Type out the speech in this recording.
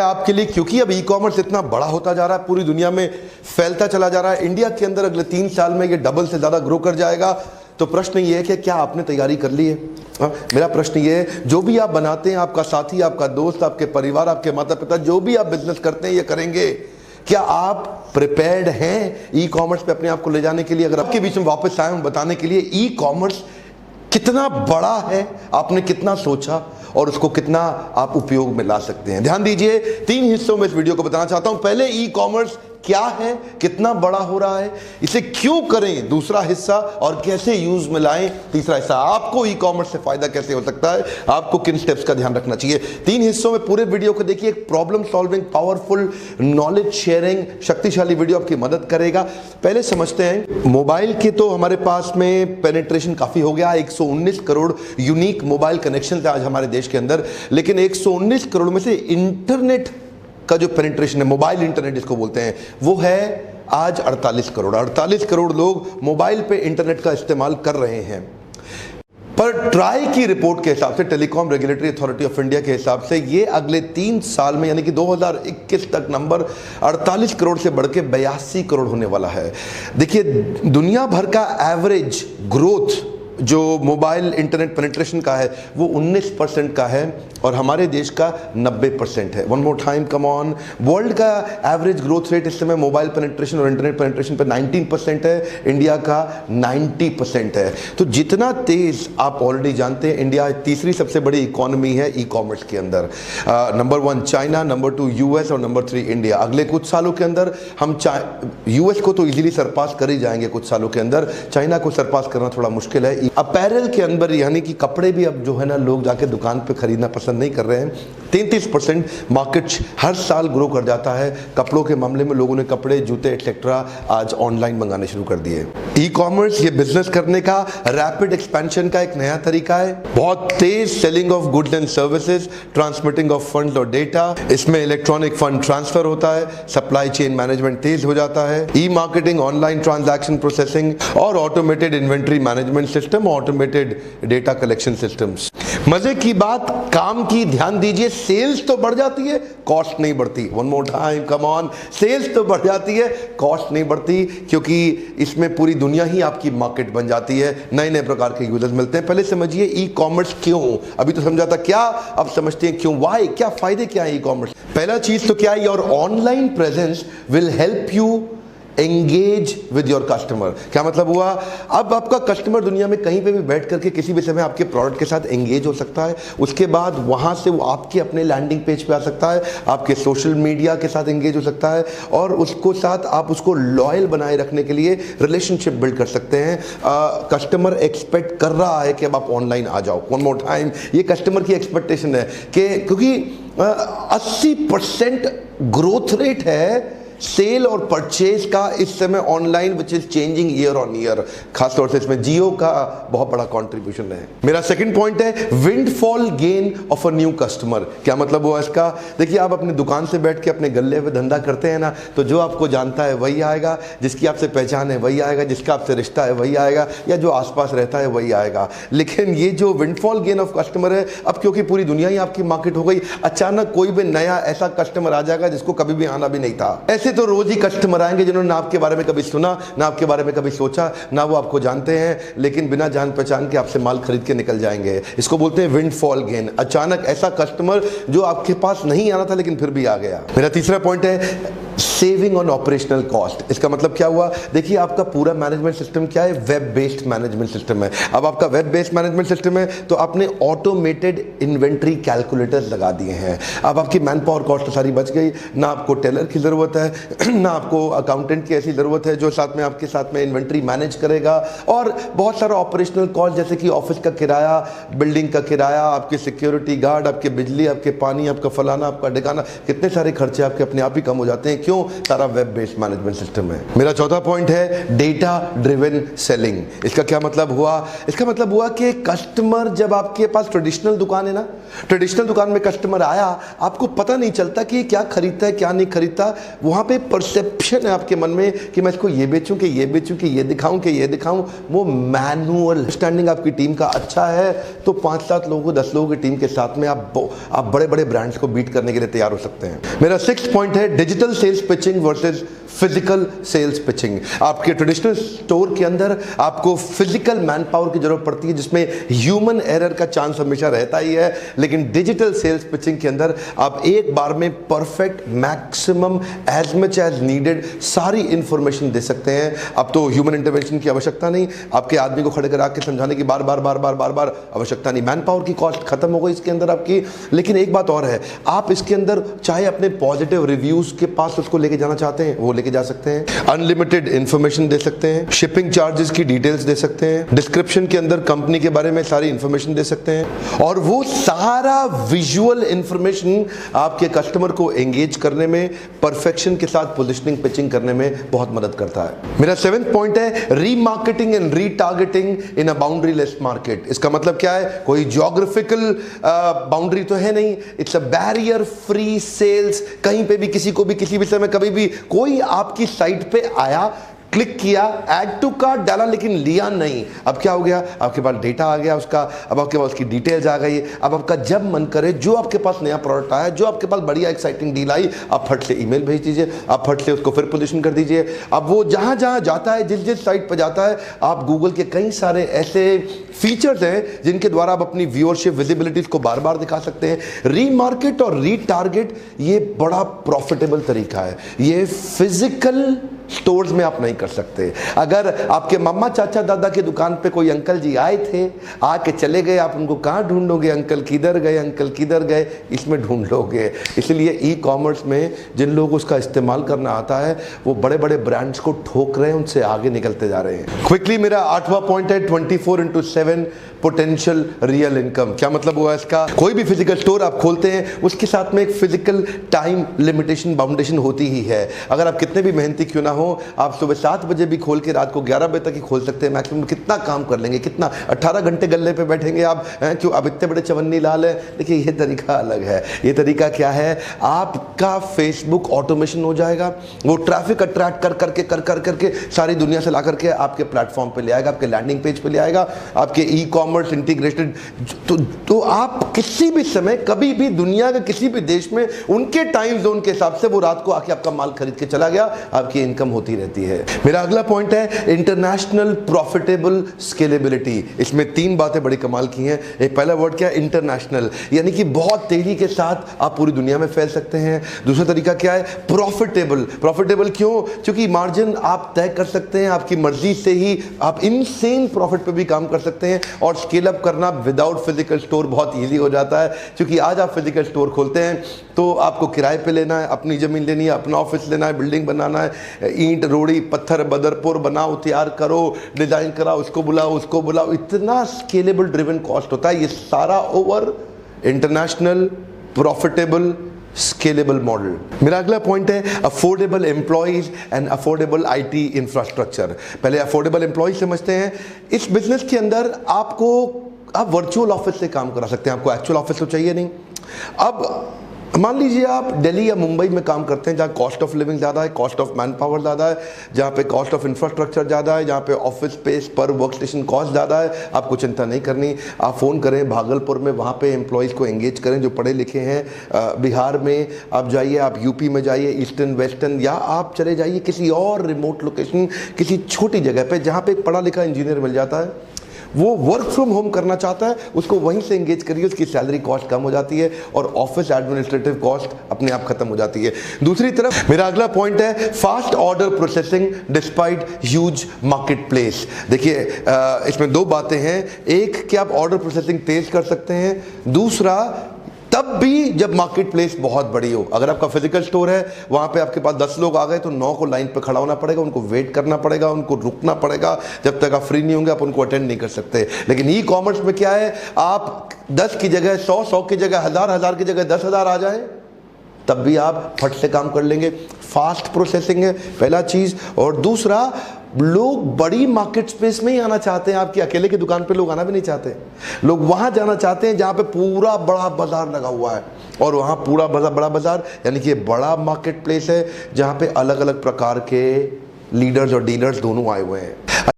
आपके लिए, क्योंकि अब ई कॉमर्स इतना बड़ा होता जा रहा है, पूरी दुनिया में फैलता चला जा रहा है, इंडिया के अंदर अगले 3 साल में ये डबल से ज्यादा ग्रो कर जाएगा। तो प्रश्न ये है कि क्या आपने तैयारी कर ली है? मेरा प्रश्न ये है, जो भी आप बनाते हैं, आपका साथी, आपका दोस्त, आपके परिवार, आपके माता पिता, जो भी आप बिजनेस करते हैं ये करेंगे, क्या आप प्रिपेयर्ड हैं ई कॉमर्स पे अपने आप को ले जाने के लिए? अगर आपके बीच में वापस आए हम बताने के लिए ई कॉमर्स कितना बड़ा है, आपने कितना सोचा और उसको कितना आप उपयोग में ला सकते हैं। ध्यान दीजिए, 3 हिस्सों में इस वीडियो को बताना चाहता हूं। पहले ई कॉमर्स क्या है, कितना बड़ा हो रहा है, इसे क्यों करें, दूसरा हिस्सा, और कैसे यूज में लाएं, तीसरा हिस्सा, आपको ई कॉमर्स से फायदा कैसे हो सकता है, आपको किन स्टेप्स का ध्यान रखना चाहिए। 3 हिस्सों में पूरे वीडियो को देखिए। एक problem solving, powerful, knowledge sharing, शक्तिशाली वीडियो आपकी मदद करेगा। पहले समझते हैं, मोबाइल के तो हमारे पास में पेनिट्रेशन काफी हो गया। 119 करोड़ यूनिक मोबाइल कनेक्शन है आज हमारे देश के अंदर, लेकिन 119 करोड़ में से इंटरनेट का जो पेनिट्रेशन है, मोबाइल इंटरनेट जिसको बोलते हैं, वो है आज 48 करोड़। 48 करोड़ लोग मोबाइल पे इंटरनेट का इस्तेमाल कर रहे हैं। पर ट्राई की रिपोर्ट के हिसाब से, telecom regulatory authority of India के हिसाब से, ये अगले 3 साल में यानी कि 2021 तक नंबर 48 करोड़ से बढ़ के 82 करोड़ होने वाला है। देखिए, दुनिया भर का एवरेज ग्रोथ जो मोबाइल इंटरनेट पेनिट्रेशन का है वो 19% का है और हमारे देश का 90% है। One more time, come on. World का एवरेज ग्रोथ रेट इस समय मोबाइल पेनिट्रेशन और इंटरनेट पेनिट्रेशन पे 19% है, इंडिया का 90% है। तो जितना तेज, आप ऑलरेडी जानते हैं, इंडिया तीसरी सबसे बड़ी इकोनॉमी है ई कॉमर्स के अंदर। नंबर 1 चाइना, नंबर 2 यूएस और नंबर 3 इंडिया। अगले कुछ सालों के अंदर हम यूएस को तो इजीली सरपास कर ही जाएंगे कुछ सालों के अंदर, चाइना को सरपास करना थोड़ा मुश्किल है। अपैरल के अंदर यानी कि कपड़े भी अब जो है ना, लोग जाके दुकान पे खरीदना पसंद नहीं कर रहे हैं। 33% मार्केट हर साल ग्रो कर जाता है कपड़ों के मामले में। लोगों ने कपड़े, जूते एक्सेट्रा आज ऑनलाइन मंगाने शुरू कर दिए। ई कॉमर्स ये बिजनेस करने का, रैपिड एक्सपेंशन का एक नया तरीका है। बहुत तेज selling of goods and services, transmitting of funds और डेटा। इसमें इलेक्ट्रॉनिक फंड ट्रांसफर होता है, सप्लाई चेन मैनेजमेंट तेज हो जाता है, e marketing, online transaction processing और automated inventory management system, automated data collection systems. मजे की बात, काम की, ध्यान दीजिए, सेल्स तो बढ़ जाती है, कॉस्ट नहीं बढ़ती। One more time, come on. Sales तो बढ़ जाती है, कॉस्ट नहीं बढ़ती, क्योंकि इसमें पूरी दुनिया ही आपकी मार्केट बन जाती है, नए नए प्रकार के यूजर्स मिलते हैं। पहले समझिए ई कॉमर्स क्यों, अभी तो समझा था क्या, अब समझते हैं क्यों, वाई, क्या फायदे क्या है ई कॉमर्स। पहला चीज तो क्या है, your online presence will help you engage with your customer. क्या मतलब हुआ, अब आपका कस्टमर दुनिया में कहीं पे भी बैठ करके किसी भी समय आपके प्रोडक्ट के साथ एंगेज हो सकता है। उसके बाद वहां से वो आपके अपने लैंडिंग पेज पे आ सकता है, आपके सोशल मीडिया के साथ एंगेज हो सकता है, और उसको साथ आप उसको लॉयल बनाए रखने के लिए रिलेशनशिप बिल्ड कर सकते हैं। कस्टमर एक्सपेक्ट कर रहा है कि अब आप ऑनलाइन आ जाओ। वन मोर टाइम, ये कस्टमर की एक्सपेक्टेशन है कि क्योंकि 80% ग्रोथ रेट है सेल और परचेज का इस समय online, which is changing year on year. खासतौर से इसमें जियो का बहुत बड़ा कंट्रीब्यूशन है। मेरा सेकंड पॉइंट है windfall gain of a new customer. क्या मतलब हुआ इसका, देखिए, आप अपनी दुकान से बैठ के अपने गल्ले में धंधा करते हैं ना, तो जो आपको जानता है वही आएगा, जिसकी आपसे पहचान है वही आएगा, जिसका आपसे रिश्ता है वही आएगा, या जो आसपास रहता है वही आएगा। लेकिन ये जो विंडफॉल गेन ऑफ कस्टमर है, अब क्योंकि पूरी दुनिया ही आपकी मार्केट हो गई, अचानक कोई भी नया ऐसा कस्टमर आ जाएगा जिसको कभी भी आना भी नहीं था। ऐसे तो रोज ही कस्टमर आएंगे जिन्होंने ना आपके बारे में कभी सुना, ना आपके बारे में कभी सोचा, ना वो आपको जानते हैं, लेकिन बिना जान पहचान के आपसे माल खरीद के निकल जाएंगे। इसको बोलते हैं विंडफॉल गेन। अचानक ऐसा कस्टमर जो आपके पास नहीं आना था लेकिन फिर भी आ गया। मेरा तीसरा पॉइंट है सेविंग ऑन ऑपरेशनल कॉस्ट। इसका मतलब क्या हुआ, देखिए, आपका पूरा मैनेजमेंट सिस्टम क्या है, वेब बेस्ड मैनेजमेंट सिस्टम है। अब आपका वेब बेस्ड मैनेजमेंट सिस्टम है तो आपने ऑटोमेटेड इन्वेंट्री कैलकुलेटर्स लगा दिए हैं। अब आपकी मैन पावर कॉस्ट तो सारी बच गई, ना आपको टेलर की जरूरत है, ना आपको अकाउंटेंट की ऐसी जरूरत है जो साथ में आपके साथ में इन्वेंट्री मैनेज करेगा, और बहुत सारा ऑपरेशनल कॉस्ट जैसे कि ऑफिस का किराया, बिल्डिंग का किराया, आपके सिक्योरिटी गार्ड, आपके बिजली, आपके पानी, आपका फलाना, आपका ठिकाना, कितने सारे खर्चे आपके अपने आप ही कम हो जाते हैं। क्यों? सारा वेब बेस्ड मैनेजमेंट सिस्टम है। मेरा चौथा पॉइंट है डेटा ड्रिवन सेलिंग। इसका क्या मतलब हुआ? इसका मतलब हुआ कि कस्टमर, जब आपके पास ट्रेडिशनल दुकान है ना, ट्रेडिशनल दुकान में कस्टमर आया, आपको पता नहीं चलता कि क्या खरीदता है क्या नहीं खरीदता। वहां पे परसेप्शन है आपके मन में कि मैं इसको ये बेचूं कि ये बेचूं कि ये दिखाऊं कि ये दिखाऊं। वो मैनुअल स्टैंडिंग आपकी टीम का अच्छा है तो 5-7 लोगों 10 लोगों की टीम के साथ में आप बड़े बड़े ब्रांड्स को बीट करने के लिए तैयार हो सकते हैं। मेरा 6th पॉइंट है digital sales pitching versus physical sales pitching. आपके ट्रेडिशनल स्टोर के अंदर आपको फिजिकल मैन पावर की जरूरत पड़ती है जिसमें ह्यूमन एरर का चांस हमेशा रहता ही है, लेकिन डिजिटल सेल्स पिचिंग के अंदर आप एक बार में perfect maximum as much as needed सारी इंफॉर्मेशन दे सकते हैं। अब तो ह्यूमन इंटरवेंशन की आवश्यकता नहीं, आपके आदमी को खड़े करा के समझाने की बार बार आवश्यकता नहीं, मैन पावर की कॉस्ट खत्म हो गई इसके अंदर आपकी। लेकिन एक बात और है, आप इसके अंदर चाहे अपने पॉजिटिव रिव्यूज के पास उसको लेके जाना चाहते हैं वो लेके जा सकते हैं, अनलिमिटेड इंफॉर्मेशन दे सकते हैं, शिपिंग चार्जेस की डिटेल्स दे सकते हैं, डिस्क्रिप्शन के अंदर कंपनी के बारे में सारी इंफॉर्मेशन दे सकते हैं, और वो सारा विजुअल इंफॉर्मेशन आपके कस्टमर को एंगेज करने में, परफेक्शन के साथ पोजिशनिंग पिचिंग करने में बहुत मदद करता है। मेरा 7th पॉइंट है remarketing and retargeting in a बाउंड्रीलेस market. इसका मतलब क्या है? कोई ज्योग्राफिकल बाउंड्री तो है नहीं, it's a barrier free sales. कहीं पे भी किसी को भी किसी भी समय कभी भी कोई आपकी साइट पे आया, क्लिक किया, ऐड टू कार्ट डाला लेकिन लिया नहीं। अब क्या हो गया? आपके पास डेटा आ गया उसका, अब आपके पास उसकी डिटेल्स आ गई। अब आपका जब मन करे, जो आपके पास नया प्रोडक्ट आया, जो आपके पास बढ़िया एक्साइटिंग डील आई, आप फट से ईमेल भेज दीजिए, आप फट से उसको फिर पोजीशन कर दीजिए। अब वो जहां जहां जाता है, जिस जिस साइट पर जाता है, आप गूगल के कई सारे ऐसे फीचर्स हैं जिनके द्वारा आप अपनी व्यूअरशिप विजिबिलिटीज को बार बार दिखा सकते हैं। रीमार्केट और रीटारगेट ये बड़ा प्रॉफिटेबल तरीका है, ये फिजिकल स्टोर्स में आप नहीं कर सकते। अगर आपके मम्मा चाचा दादा की दुकान पे कोई अंकल जी आए थे, आके चले गए, आप उनको कहाँ ढूंढोगे? अंकल किधर गए, अंकल किधर गए, इसमें ढूंढ लोगे। इसलिए ई कॉमर्स में जिन लोगों को उसका इस्तेमाल करना आता है वो बड़े बड़े ब्रांड्स को ठोक रहे हैं, उनसे आगे निकलते जा रहे हैं। क्विकली मेरा 8वां पॉइंट है 24/7 पोटेंशियल रियल इनकम। क्या मतलब हुआ इसका? कोई भी फिजिकल स्टोर आप खोलते हैं उसके साथ में एक फिजिकल टाइम लिमिटेशन बाउंडेशन होती ही है। अगर आप कितने भी मेहनती क्यों ना हो, आप सुबह 7 बजे भी खोल के रात को 11 बजे तक ही खोल सकते हैं। मैक्सिमम कितना काम कर लेंगे? कितना 18 घंटे गल्ले पे बैठेंगे आप? क्यों अब इतने बड़े चवन्नी लाल है? देखिए ये तरीका अलग है। ये तरीका क्या है? आपका फेसबुक ऑटोमेशन हो जाएगा, वो ट्रैफिक अट्रैक्ट कर करके सारी दुनिया से ला करके आपके प्लेटफॉर्म पे ले आएगा, आपके लैंडिंग पेज पे ले आएगा, आपके ई कॉमर्स इंटीग्रेटेड। तो आप किसी भी समय कभी भी दुनिया के किसी भी देश में उनके टाइम जोन के हिसाब से वो रात को आके आपका माल खरीद के चला गया, आपकी इनकम होती रहती है। मेरा अगला पॉइंट है इंटरनेशनल प्रॉफिटेबल स्केलेबिलिटी। इसमें 3 बातें बड़ी कमाल की हैं। एक पहला वर्ड क्या है? इंटरनेशनल, यानी कि बहुत तेजी के साथ आप पूरी दुनिया में फैल सकते हैं। दूसरा तरीका क्या है? प्रॉफिटेबल। प्रॉफिटेबल क्यों? क्योंकि मार्जिन आप तय कर सकते हैं, आपकी मर्जी से ही आप इनसेन प्रॉफिट पे भी काम कर सकते हैं। और स्केल अप करना विदाउट फिजिकल स्टोर बहुत ईजी हो जाता है, क्योंकि आज आप फिजिकल स्टोर खोलते हैं तो आपको किराए पे लेना है, अपनी जमीन लेनी है, अपना ऑफिस लेना है, बिल्डिंग बनाना है, ईंट रोड़ी पत्थर बदरपुर बनाओ, तैयार करो, डिजाइन कराओ, उसको बुलाओ, इतना स्केलेबल ड्रिवन कॉस्ट होता है। ये सारा over international profitable scalable model. मेरा अगला पॉइंट है affordable employees and affordable IT infrastructure. पहले अफोर्डेबल एम्प्लॉइज समझते हैं। इस बिजनेस के अंदर आप वर्चुअल ऑफिस से काम करा सकते हैं, आपको एक्चुअल ऑफिस तो चाहिए नहीं। अब मान लीजिए आप दिल्ली या मुंबई में काम करते हैं जहाँ कॉस्ट ऑफ लिविंग ज़्यादा है, कॉस्ट ऑफ मैन पावर ज़्यादा है, जहाँ पे कॉस्ट ऑफ इंफ्रास्ट्रक्चर ज़्यादा है, जहाँ पे ऑफिस स्पेस पर वर्क स्टेशन कॉस्ट ज़्यादा है। आपको चिंता नहीं करनी, आप फ़ोन करें भागलपुर में, वहाँ पे एम्प्लॉयज़ को एंगेज करें जो पढ़े लिखे हैं। बिहार में आप जाइए, आप यूपी में जाइए, ईस्टर्न वेस्टर्न, या आप चले जाइए किसी और रिमोट लोकेशन, किसी छोटी जगह पर जहाँ पर एक पढ़ा लिखा इंजीनियर मिल जाता है, वो वर्क फ्रॉम होम करना चाहता है, उसको वहीं से एंगेज करिए, उसकी सैलरी कॉस्ट कम हो जाती है और ऑफिस एडमिनिस्ट्रेटिव कॉस्ट अपने आप खत्म हो जाती है। दूसरी तरफ मेरा अगला पॉइंट है fast order processing despite huge market place. देखिए इसमें 2 बातें हैं, एक कि आप ऑर्डर प्रोसेसिंग तेज कर सकते हैं, दूसरा तब भी जब मार्केट प्लेस बहुत बड़ी हो। अगर आपका फिजिकल स्टोर है, वहां पे आपके पास 10 लोग आ गए तो 9 को लाइन पे खड़ा होना पड़ेगा, उनको वेट करना पड़ेगा, उनको रुकना पड़ेगा, जब तक आप फ्री नहीं होंगे आप उनको अटेंड नहीं कर सकते। लेकिन ई कॉमर्स में क्या है, आप 10 की जगह 100, 100 की जगह 1000, 1000 की जगह 10,000 आ जाए, तब भी आप फट से काम कर लेंगे। फास्ट प्रोसेसिंग है पहला चीज़, और दूसरा लोग बड़ी मार्केट स्पेस में ही आना चाहते हैं। आपकी अकेले की दुकान पे लोग आना भी नहीं चाहते, लोग वहाँ जाना चाहते हैं जहाँ पे पूरा बड़ा बाजार लगा हुआ है, और वहाँ पूरा बड़ा बाजार यानी कि बड़ा मार्केट प्लेस है जहाँ पे अलग अलग प्रकार के लीडर्स और डीलर्स दोनों आए हुए हैं।